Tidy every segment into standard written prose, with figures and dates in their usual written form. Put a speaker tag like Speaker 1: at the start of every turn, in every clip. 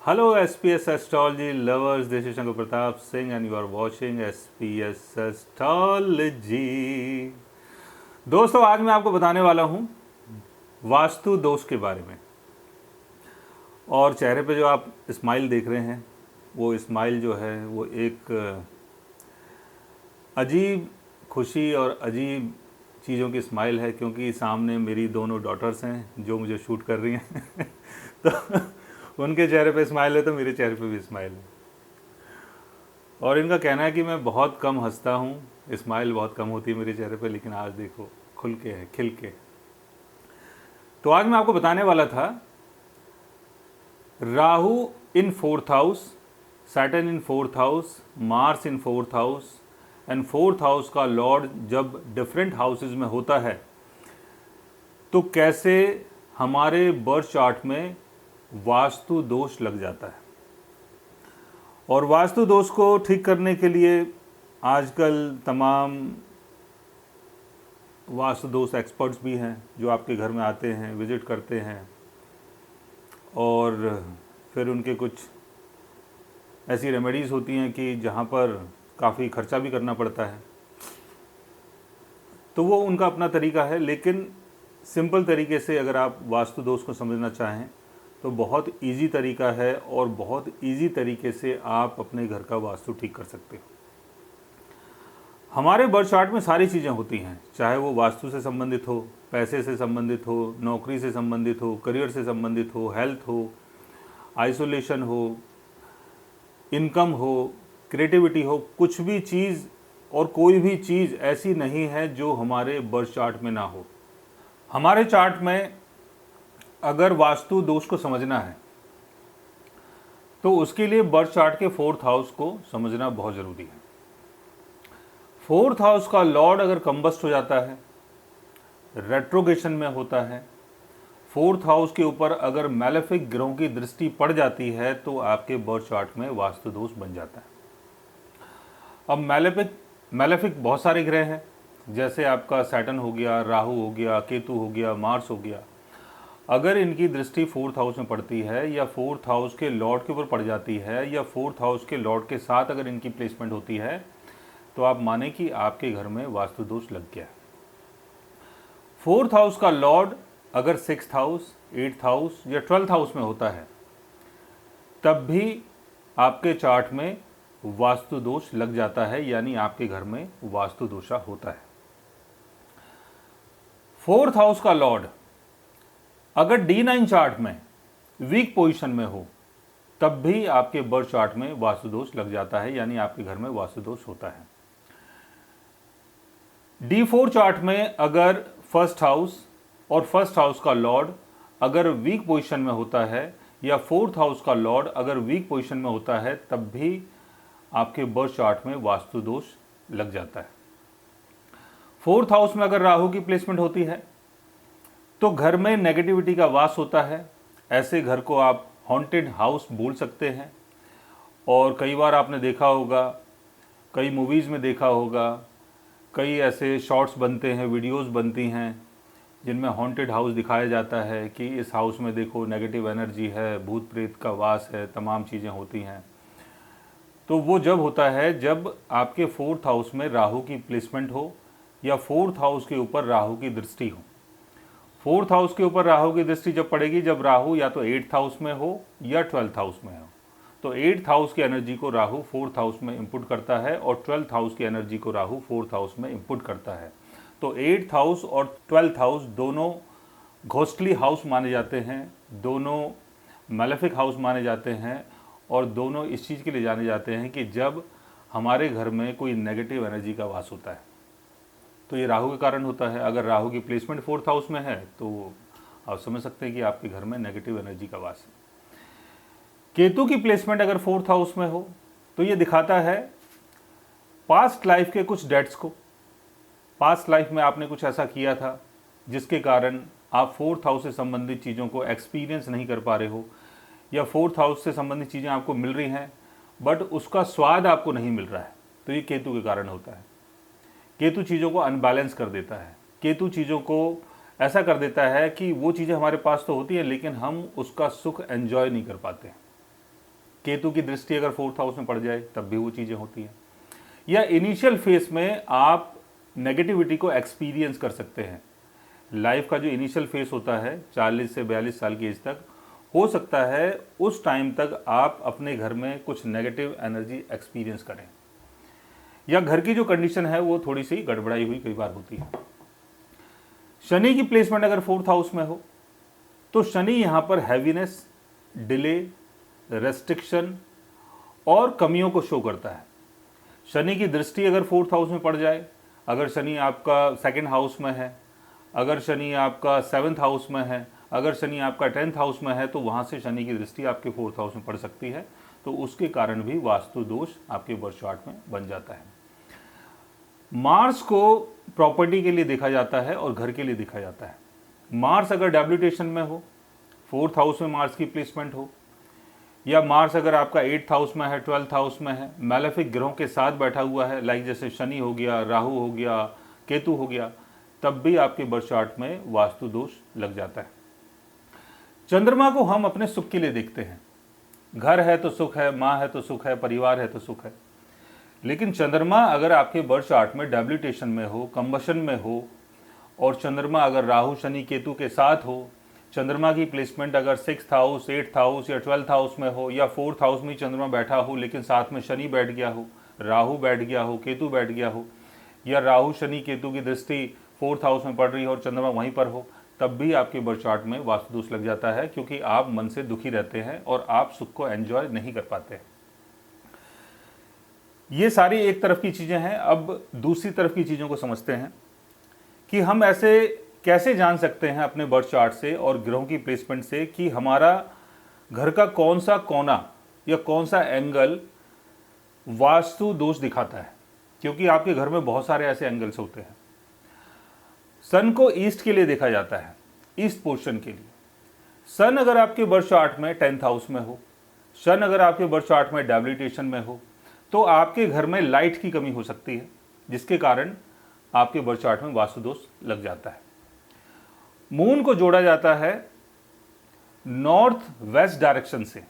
Speaker 1: Hello, SPS Astrology lovers. This is Shankar Pratap Singh, and you are watching SPS Astrology. दोस्तों, आज मैं आपको बताने वाला हूँ वास्तु दोष के बारे में। और चेहरे पे जो आप स्माइल देख रहे हैं, वो स्माइल जो है वो एक अजीब खुशी और अजीब चीज़ों की स्माइल है, क्योंकि सामने मेरी दोनों डॉटर्स हैं जो मुझे शूट कर रही हैं तो उनके चेहरे पे स्माइल है तो मेरे चेहरे पे भी स्माइल है। और इनका कहना है कि मैं बहुत कम हंसता हूँ, स्माइल बहुत कम होती है मेरे चेहरे पे, लेकिन आज देखो खुल के है, खिल के। तो आज मैं आपको बताने वाला था राहु इन 4th house, Saturn in 4th house, Mars in 4th house and 4th house का लॉर्ड जब डिफरेंट हाउसेज में होता है तो कैसे हमारे बर्थ चार्ट में वास्तु दोष लग जाता है। और वास्तु दोष को ठीक करने के लिए आजकल तमाम वास्तु दोष एक्सपर्ट्स भी हैं जो आपके घर में आते हैं, विज़िट करते हैं, और फिर उनके कुछ ऐसी रेमेडीज़ होती हैं कि जहाँ पर काफ़ी खर्चा भी करना पड़ता है। तो वो उनका अपना तरीका है, लेकिन सिंपल तरीके से अगर आप वास्तु दोष को समझना चाहें तो बहुत इजी तरीका है, और बहुत इजी तरीके से आप अपने घर का वास्तु ठीक कर सकते हो। हमारे बर्थ चार्ट में सारी चीज़ें होती हैं, चाहे वो वास्तु से संबंधित हो, पैसे से संबंधित हो, नौकरी से संबंधित हो, करियर से संबंधित हो, हेल्थ हो, आइसोलेशन हो, इनकम हो, क्रिएटिविटी हो, कुछ भी चीज़ और कोई भी चीज़ ऐसी नहीं है जो हमारे बर्थ चार्ट में ना हो। हमारे चार्ट में अगर वास्तु दोष को समझना है तो उसके लिए बर्थ चार्ट के 4th हाउस को समझना बहुत ज़रूरी है। 4th हाउस का लॉर्ड अगर कंबस्ट हो जाता है, रेट्रोगेशन में होता है, 4th हाउस के ऊपर अगर मैलेफिक ग्रहों की दृष्टि पड़ जाती है तो आपके बर्थ चार्ट में वास्तु दोष बन जाता है। अब मैलेफिक बहुत सारे ग्रह हैं, जैसे आपका सैटर्न हो गया, राहु हो गया, केतु हो गया, मार्स हो गया। अगर इनकी दृष्टि 4th हाउस में पड़ती है, या 4th हाउस के लॉर्ड के ऊपर पड़ जाती है, या 4th हाउस के लॉर्ड के साथ अगर इनकी प्लेसमेंट होती है, तो आप माने कि आपके घर में वास्तु दोष लग गया। 4th हाउस का लॉर्ड अगर 6th हाउस, 8th हाउस या 12th हाउस में होता है, तब भी आपके चार्ट में वास्तु दोष लग जाता है, यानी आपके घर में वास्तु दोषा होता है। 4th हाउस का लॉर्ड अगर D9 चार्ट में वीक पोजीशन में हो, तब भी आपके बर्थ चार्ट में वास्तु दोष लग जाता है, यानी आपके घर में वास्तु दोष होता है। D4 चार्ट में अगर 1st हाउस और 1st हाउस का लॉर्ड अगर वीक पोजीशन में होता है, या 4th हाउस का लॉर्ड अगर वीक पोजीशन में होता है, तब भी आपके बर्थ चार्ट में वास्तु दोष लग जाता है। 4th हाउस में अगर राहु की प्लेसमेंट होती है तो घर में नेगेटिविटी का वास होता है। ऐसे घर को आप हॉन्टेड हाउस बोल सकते हैं। और कई बार आपने देखा होगा, कई मूवीज़ में देखा होगा, कई ऐसे शॉर्ट्स बनते हैं, वीडियोस बनती हैं जिनमें हॉन्टेड हाउस दिखाया जाता है कि इस हाउस में देखो नेगेटिव एनर्जी है, भूत प्रेत का वास है, तमाम चीज़ें होती हैं। तो वो जब होता है जब आपके 4th हाउस में राहु की प्लेसमेंट हो, या 4th हाउस के ऊपर राहु की दृष्टि हो। 4th हाउस के ऊपर राहु की दृष्टि जब पड़ेगी, जब राहु या तो 8th हाउस में हो या 12th हाउस में हो, तो 8th हाउस की एनर्जी को राहु 4th हाउस में इंपुट करता है, और 12th हाउस की एनर्जी को राहु 4th हाउस में इंपुट करता है। तो 8th हाउस और 12th हाउस दोनों घोस्टली हाउस माने जाते हैं, दोनों मैलेफिक हाउस माने जाते हैं, और दोनों इस चीज़ के लिए जाने जाते हैं कि जब हमारे घर में कोई नेगेटिव एनर्जी का वास होता है, तो ये राहु के कारण होता है। अगर राहु की प्लेसमेंट 4th हाउस में है तो आप समझ सकते हैं कि आपके घर में नेगेटिव एनर्जी का वास है। केतु की प्लेसमेंट अगर 4th हाउस में हो तो ये दिखाता है पास्ट लाइफ के कुछ डेट्स को। पास्ट लाइफ में आपने कुछ ऐसा किया था जिसके कारण आप 4th हाउस से संबंधित चीज़ों को एक्सपीरियंस नहीं कर पा रहे हो, या 4th हाउस से संबंधित चीज़ें आपको मिल रही हैं बट उसका स्वाद आपको नहीं मिल रहा है, तो ये केतु के कारण होता है। केतु चीज़ों को अनबैलेंस कर देता है। केतु चीज़ों को ऐसा कर देता है कि वो चीज़ें हमारे पास तो होती हैं लेकिन हम उसका सुख एंजॉय नहीं कर पाते। केतु की दृष्टि अगर 4th हाउस में पड़ जाए तब भी वो चीज़ें होती हैं। या इनिशियल फेस में आप नेगेटिविटी को एक्सपीरियंस कर सकते हैं। लाइफ का जो इनिशियल फेस होता है 40 से 42 साल की एज तक, हो सकता है उस टाइम तक आप अपने घर में कुछ नेगेटिव एनर्जी एक्सपीरियंस करें, या घर की जो कंडीशन है वो थोड़ी सी गड़बड़ाई हुई कई बार होती है। शनि की प्लेसमेंट अगर 4th हाउस में हो तो शनि यहाँ पर हैवीनेस, डिले, रेस्ट्रिक्शन और कमियों को शो करता है। शनि की दृष्टि अगर 4th हाउस में पड़ जाए, अगर शनि आपका 2nd हाउस में है, अगर शनि आपका 7th हाउस में है, अगर शनि आपका 10th हाउस में है, तो वहाँ से शनि की दृष्टि आपके 4th हाउस में पड़ सकती है। तो उसके कारण भी वास्तु दोष आपके बर्थ चार्ट में बन जाता है। मार्स को प्रॉपर्टी के लिए देखा जाता है और घर के लिए देखा जाता है। मार्स अगर डेबिलिटेशन में हो, 4th हाउस में मार्स की प्लेसमेंट हो, या मार्स अगर आपका 8th हाउस में है, 12th हाउस में है, मैलेफिक ग्रहों के साथ बैठा हुआ है, लाइक जैसे शनि हो गया, राहु हो गया, केतु हो गया, तब भी आपके बर्थ चार्ट में वास्तु दोष लग जाता है। चंद्रमा को हम अपने सुख के लिए देखते हैं। घर है तो सुख है, माँ है तो सुख है, परिवार है तो सुख है। लेकिन चंद्रमा अगर आपके बर्थ चार्ट में डेबिलिटेशन में हो, कंबशन में हो, और चंद्रमा अगर राहु शनि केतु के साथ हो, चंद्रमा की प्लेसमेंट अगर 6th हाउस, 8th हाउस या 12th हाउस में हो, या 4th हाउस में चंद्रमा बैठा हो लेकिन साथ में शनि बैठ गया हो, राहु बैठ गया हो, केतु बैठ गया हो, या राहु शनि केतु की दृष्टि 4th हाउस में पड़ रही हो और चंद्रमा वहीं पर हो, तब भी आपके बर्थ चार्ट में वास्तु दोष लग जाता है, क्योंकि आप मन से दुखी रहते हैं और आप सुख को एंजॉय नहीं कर पाते। ये सारी एक तरफ की चीज़ें हैं। अब दूसरी तरफ की चीज़ों को समझते हैं कि हम ऐसे कैसे जान सकते हैं अपने बर्थ चार्ट से और ग्रहों की प्लेसमेंट से कि हमारा घर का कौन सा कोना या कौन सा एंगल वास्तु दोष दिखाता है, क्योंकि आपके घर में बहुत सारे ऐसे एंगल्स होते हैं। सन को ईस्ट के लिए देखा जाता है, ईस्ट पोर्शन के लिए। सन अगर आपके बर्थ चार्ट में 10th हाउस में हो, सन अगर आपके बर्थ चार्ट में डेबिलिटेशन में हो, तो आपके घर में लाइट की कमी हो सकती है, जिसके कारण आपके बर्थ चार्ट में वास्तु दोष लग जाता है। मून को जोड़ा जाता है नॉर्थ वेस्ट डायरेक्शन से।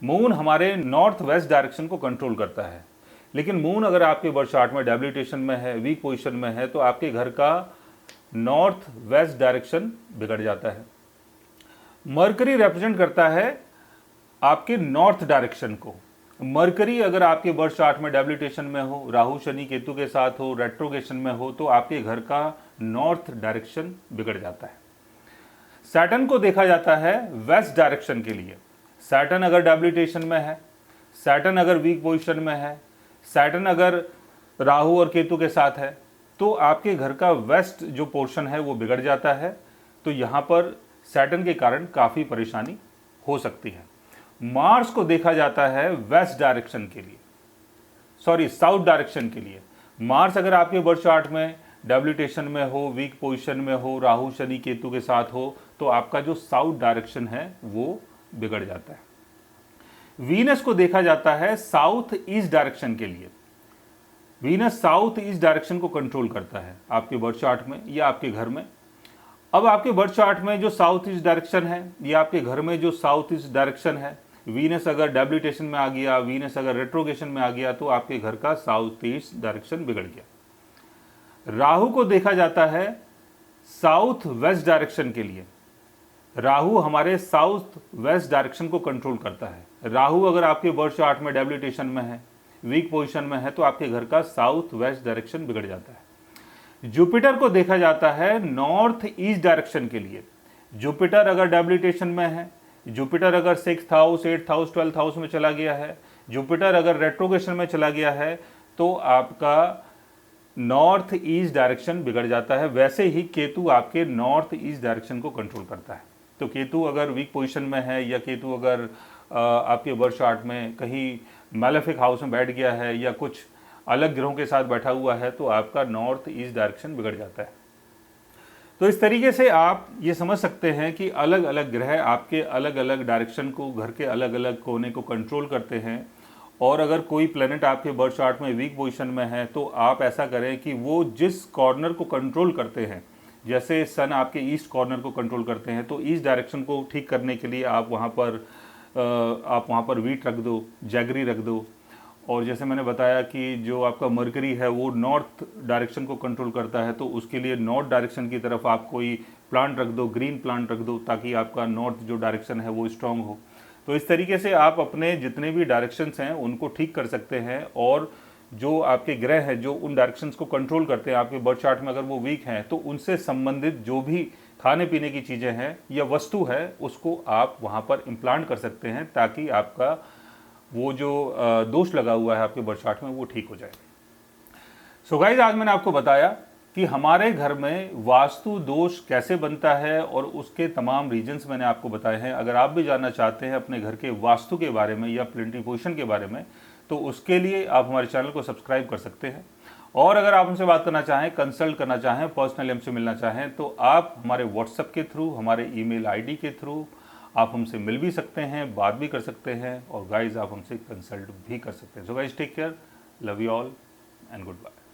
Speaker 1: मून हमारे नॉर्थ वेस्ट डायरेक्शन को कंट्रोल करता है, लेकिन मून अगर आपके बर्थ चार्ट में डेबिलिटेशन में है, वीक पोजीशन में है, तो आपके घर का नॉर्थ वेस्ट डायरेक्शन बिगड़ जाता है। मरकरी रिप्रेजेंट करता है आपके नॉर्थ डायरेक्शन को। मरकरी अगर आपके बर्थ चार्ट में डेबिलिटेशन में हो, राहु शनि केतु के साथ हो, रेट्रोगेशन में हो, तो आपके घर का नॉर्थ डायरेक्शन बिगड़ जाता है। सैटर्न को देखा जाता है वेस्ट डायरेक्शन के लिए। सैटर्न अगर डेबिलिटेशन में है, सैटर्न अगर वीक पोजीशन में है, सैटर्न अगर राहु और केतु के साथ है, तो आपके घर का वेस्ट जो पोर्शन है वो बिगड़ जाता है। तो यहाँ पर सैटर्न के कारण काफ़ी परेशानी हो सकती है। मार्स को देखा जाता है वेस्ट डायरेक्शन के लिए, साउथ डायरेक्शन के लिए। मार्स अगर आपके बर्थ चार्ट में डेबिलिटेशन में हो, वीक पोजीशन में हो, राहु शनि केतु के साथ हो, तो आपका जो साउथ डायरेक्शन है वो बिगड़ जाता है। वीनस को देखा जाता है साउथ ईस्ट डायरेक्शन के लिए। वीनस साउथ ईस्ट डायरेक्शन को कंट्रोल करता है आपके बर्थ चार्ट में या आपके घर में। अब आपके बर्थ चार्ट में जो साउथ ईस्ट डायरेक्शन है या आपके घर में जो साउथ ईस्ट डायरेक्शन है, वीनस अगर डेबिलिटेशन में आ गया, वीनस अगर रेट्रोगेशन में आ गया, तो आपके घर का साउथ ईस्ट डायरेक्शन बिगड़ गया। राहु को देखा जाता है साउथ वेस्ट डायरेक्शन के लिए। राहु हमारे साउथ वेस्ट डायरेक्शन को कंट्रोल करता है। राहु अगर आपके बर्थ चार्ट में डेबिलिटेशन में है, वीक पोजीशन में है, तो आपके घर का साउथ वेस्ट डायरेक्शन बिगड़ जाता है। जुपिटर को देखा जाता है नॉर्थ ईस्ट डायरेक्शन के लिए। जुपिटर अगर डेबिलिटेशन में है, जुपिटर अगर 6th house, 8th house, 12th house में चला गया है, जुपिटर अगर रेट्रोगेशन में चला गया है, तो आपका नॉर्थ ईस्ट डायरेक्शन बिगड़ जाता है। वैसे ही केतु आपके नॉर्थ ईस्ट डायरेक्शन को कंट्रोल करता है। तो केतु अगर वीक पोजीशन में है या केतु अगर आपके बर्थ चार्ट में कहीं मैलेफिक हाउस में बैठ गया है या कुछ अलग ग्रहों के साथ बैठा हुआ है, तो आपका नॉर्थ ईस्ट डायरेक्शन बिगड़ जाता है। तो इस तरीके से आप ये समझ सकते हैं कि अलग अलग ग्रह आपके अलग अलग डायरेक्शन को, घर के अलग अलग कोने को कंट्रोल करते हैं। और अगर कोई प्लेनेट आपके बर्थ चार्ट में वीक पोजीशन में है, तो आप ऐसा करें कि वो जिस कॉर्नर को कंट्रोल करते हैं, जैसे सन आपके ईस्ट कॉर्नर को कंट्रोल करते हैं, तो ईस्ट डायरेक्शन को ठीक करने के लिए आप वहाँ पर आप वहाँ पर वीट रख दो, जैगरी रख दो। और जैसे मैंने बताया कि जो आपका मरकरी है वो नॉर्थ डायरेक्शन को कंट्रोल करता है, तो उसके लिए नॉर्थ डायरेक्शन की तरफ आप कोई प्लांट रख दो, ग्रीन प्लांट रख दो, ताकि आपका नॉर्थ जो डायरेक्शन है वो स्ट्रांग हो। तो इस तरीके से आप अपने जितने भी डायरेक्शंस हैं उनको ठीक कर सकते हैं। और जो आपके ग्रह हैं जो उन डायरेक्शंस को कंट्रोल करते हैं आपके बर्थ चार्ट में, अगर वो वीक हैं तो उनसे संबंधित जो भी खाने पीने की चीज़ें हैं या वस्तु है उसको आप वहाँ पर इम्प्लांट कर सकते हैं, ताकि आपका वो जो दोष लगा हुआ है आपके बर्थ चार्ट में वो ठीक हो जाए। सो गाइस, आज मैंने आपको बताया कि हमारे घर में वास्तु दोष कैसे बनता है और उसके तमाम रीजंस मैंने आपको बताए हैं। अगर आप भी जानना चाहते हैं अपने घर के वास्तु के बारे में या प्लेनेटरी पोजीशन के बारे में, तो उसके लिए आप हमारे चैनल को सब्सक्राइब कर सकते हैं। और अगर आप हमसे बात करना चाहें, कंसल्ट करना चाहें, पर्सनली हमसे मिलना चाहें, तो आप हमारे व्हाट्सएप के थ्रू, हमारे ईमेल आईडी के थ्रू आप हमसे मिल भी सकते हैं, बात भी कर सकते हैं, और गाइज आप हमसे कंसल्ट भी कर सकते हैं। So guys, take care, love you all and good bye.